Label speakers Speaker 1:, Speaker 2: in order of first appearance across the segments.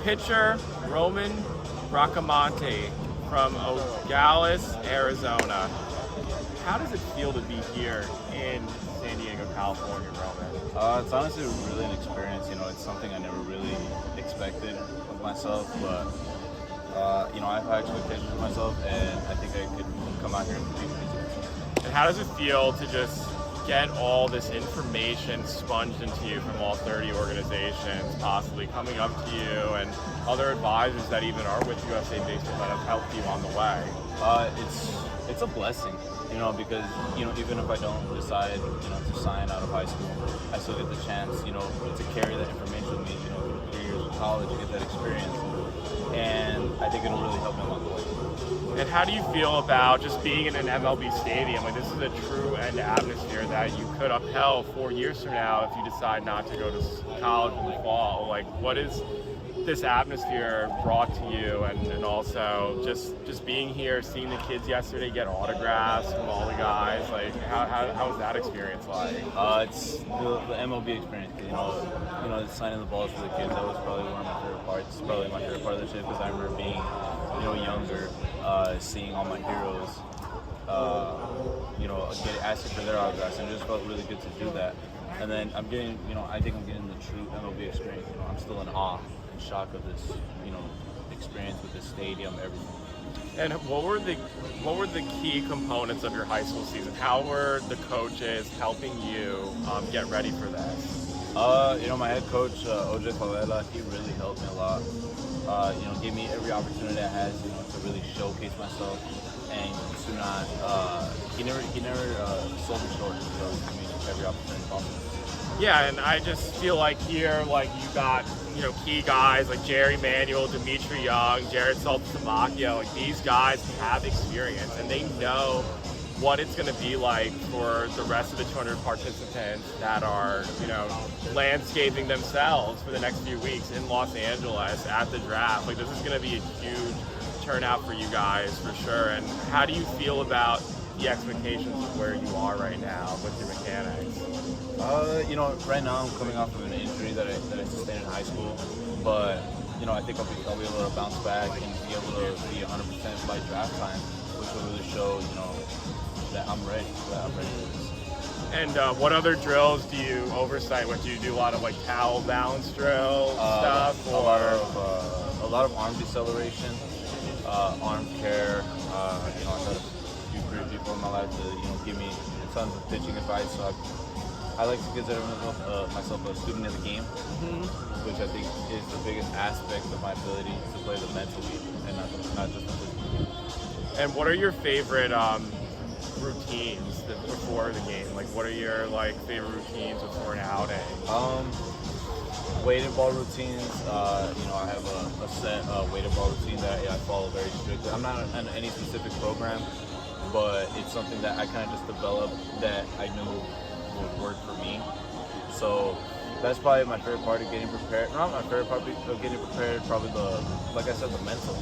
Speaker 1: Pitcher Roman Bracamonte from Nogales, Arizona. How does it feel to be here in San Diego, California, Roman?
Speaker 2: It's honestly really an experience. It's something I never really expected of myself, but I have high expectations of myself, and I think I could come out here and compete with these.
Speaker 1: And how does it feel to just get all this information sponged into you from all 30 organizations, possibly coming up to you, and other advisors that even are with USA Baseball that have helped you on the way?
Speaker 2: It's a blessing, because even if I don't decide to sign out of high school, I still get the chance to carry that information with me, through 3 years of college, to get that experience, and I think it'll really help me along the way.
Speaker 1: And how do you feel about just being in an MLB stadium? Like, this is a true end atmosphere that you could upheld 4 years from now if you decide not to go to college in the fall. Like, what is this atmosphere brought to you, and also just being here, seeing the kids yesterday get autographs from all the guys? Like, how was that experience like?
Speaker 2: It's the MLB experience. Signing the balls for the kids. That was probably one of my favorite parts. Probably my favorite part of the trip, because I remember being younger, seeing all my heroes, get asking for their autographs, and it just felt really good to do that. And then I think I'm getting the true MLB experience. I'm still in awe and shock of this, experience with this stadium, everything.
Speaker 1: And what were the key components of your high school season? How were the coaches helping you get ready for this?
Speaker 2: My head coach, OJ Favela, he really helped me a lot. Gave me every opportunity I had, to really showcase myself, and to not, he never sold me short. So he gave me every opportunity possible.
Speaker 1: Yeah, and I just feel like here, like, you got, key guys like Jerry Manuel, Dimitri Young, Jared Saltasamacchio. Like, these guys have experience, and they know what it's going to be like for the rest of the 200 participants that are, landscaping themselves for the next few weeks in Los Angeles at the draft. Like, this is going to be a huge turnout for you guys, for sure. And how do you feel about the expectations of where you are right now with your mechanics?
Speaker 2: Right now I'm coming off of an injury that I sustained in high school, but I think I'll be able to bounce back and be able to be 100% by draft time, which will really show that I'm ready for this.
Speaker 1: And what other drills do you oversight with? Do you do a lot of like towel balance drill stuff?
Speaker 2: A lot of arm deceleration, arm care. I've had a few great people in my life to give me tons of pitching advice. So I like to consider myself a student of the game, which I think is the biggest aspect of my ability to play the mental game and not just the physical game.
Speaker 1: And what are your favorite routines before the game? Like, what are your favorite routines before an outing?
Speaker 2: Weighted ball routines. I have a set weighted ball routine that I follow very strictly. I'm not on any specific program, but it's something that I kind of just developed that I knew would work for me. So that's probably my favorite part of getting prepared. Not my favorite part of getting prepared, probably like I said, the mental.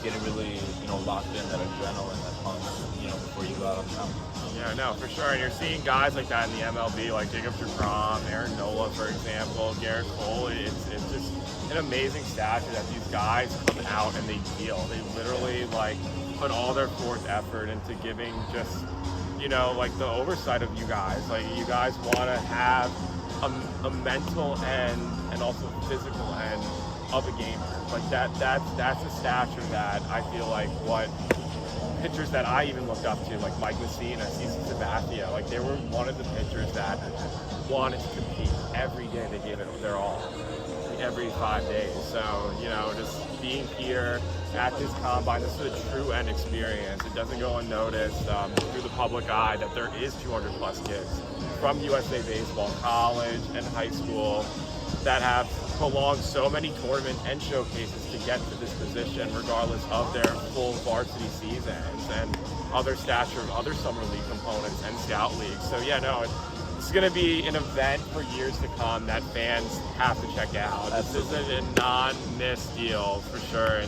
Speaker 2: Getting really locked in, that adrenaline, that punch, before you go out on the mound.
Speaker 1: Yeah, no, for sure. And you're seeing guys like that in the MLB, like Jacob deGrom, Aaron Nola, for example, Garrett Cole. It's just an amazing stature that these guys come out and they deal. They literally put all their forth effort into giving just the oversight of you guys. Like, you guys want to have a mental end and also physical end of a gamer. Like, that's a stature that I feel like what pitchers that I even looked up to, like Mike Messina, CC Sabathia, like, they were one of the pitchers that wanted to compete every day. They gave it their all every 5 days. So, just being here at this combine, this is a true end experience. It doesn't go unnoticed through the public eye that there is 200 plus kids from USA Baseball, college and high school, that have prolonged so many tournament and showcases to get to this position, regardless of their full varsity seasons and other stature of other summer league components and scout leagues. So it's going to be an event for years to come that fans have to check out.
Speaker 2: Absolutely.
Speaker 1: This isn't a non-miss deal, for sure.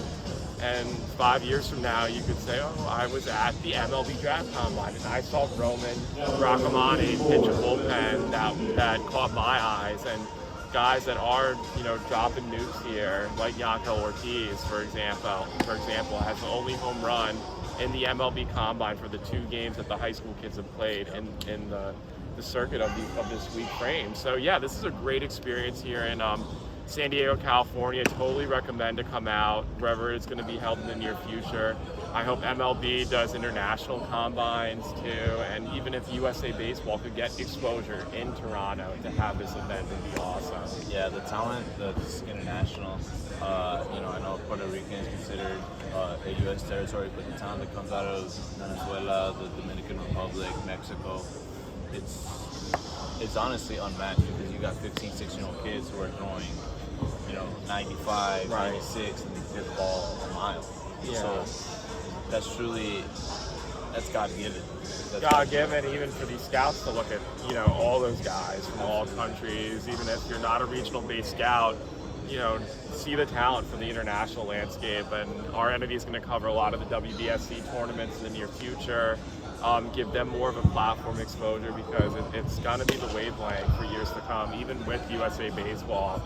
Speaker 1: And 5 years from now, you could say, oh, I was at the MLB Draft Combine and I saw Roman Bracamonte pitch a bullpen that caught my eyes. And guys that are, dropping nukes here, like Yankel Ortiz, for example, has the only home run in the MLB Combine for the 2 games that the high school kids have played in the circuit of this week frame. So yeah, this is a great experience here in San Diego, California. Totally recommend to come out wherever it's going to be held in the near future. I hope MLB does international combines too, and even if USA Baseball could get exposure in Toronto to have this event would be awesome.
Speaker 2: Yeah, the talent that's international, I know Puerto Rican is considered a U.S. territory, but the talent that comes out of Venezuela, the Dominican Republic, Mexico, it's honestly unmatched because you got 15, 16-year-old kids who are throwing, 95,
Speaker 1: Right.
Speaker 2: 96, and they hit the ball a mile.
Speaker 1: Yeah.
Speaker 2: So that's God-given.
Speaker 1: God-given, even for these scouts to look at, all those guys from all countries, even if you're not a regional-based scout, see the talent from the international landscape. And our entity is going to cover a lot of the WBSC tournaments in the near future, give them more of a platform exposure because it's going to be the wavelength for years to come, even with USA Baseball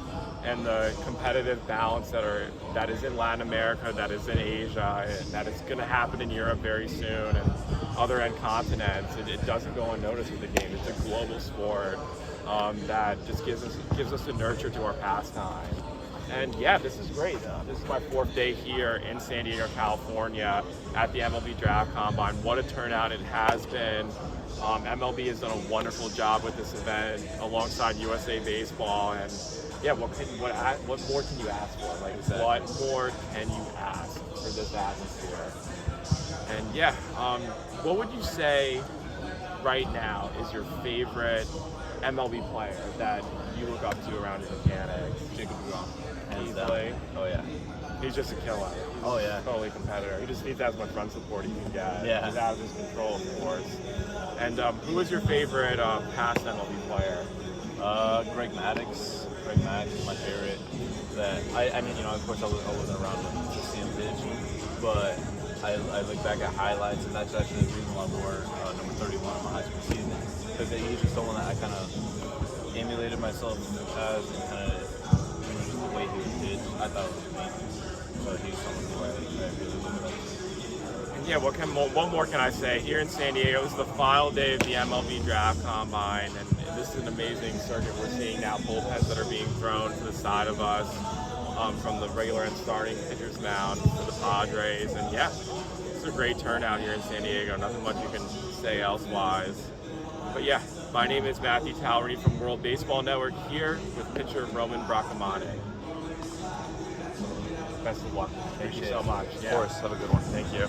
Speaker 1: and the competitive balance that is in Latin America, that is in Asia, and that is going to happen in Europe very soon and other end continents. It doesn't go unnoticed with the game. It's a global sport that just gives us a nurture to our pastime. And yeah, this is great. This is my 4th day here in San Diego, California at the MLB Draft Combine. What a turnout it has been. MLB has done a wonderful job with this event alongside USA Baseball. And yeah, what more can you ask for? Like,
Speaker 2: exactly.
Speaker 1: What more can you ask for this atmosphere? And yeah, what would you say right now is your favorite MLB player that you look up to around your mechanics?
Speaker 2: Jacob DeGrom.
Speaker 1: Easily.
Speaker 2: Oh yeah.
Speaker 1: He's just a killer.
Speaker 2: Oh yeah.
Speaker 1: Totally competitor. He just needs as much run support he can get.
Speaker 2: Yeah.
Speaker 1: He's out of his control, of course. And who was your favorite past MLB player?
Speaker 2: Greg Maddux. Greg Maddux is my favorite. That I mean, of course I wasn't around to see him pitch, but I look back at highlights, and that's actually the reason why I wore number 31 in my high school season, because he's just someone that I kind of emulated myself as, and kind of just the way he would pitch, I thought it was amazing. So he's someone who I really look up to.
Speaker 1: And yeah, what more can I say? Here in San Diego, this is the final day of the MLB Draft Combine, and this is an amazing circuit we're seeing now. Bullpens that are being thrown to the side of us from the regular and starting pitcher's mound for the Padres. And yeah, it's a great turnout here in San Diego. Nothing much you can say elsewise. But yeah, my name is Matthew Tallarini from World Baseball Network here with pitcher Roman Bracamonte. Best of luck. Thank you so much.
Speaker 2: Of course, have a good one.
Speaker 1: Thank you.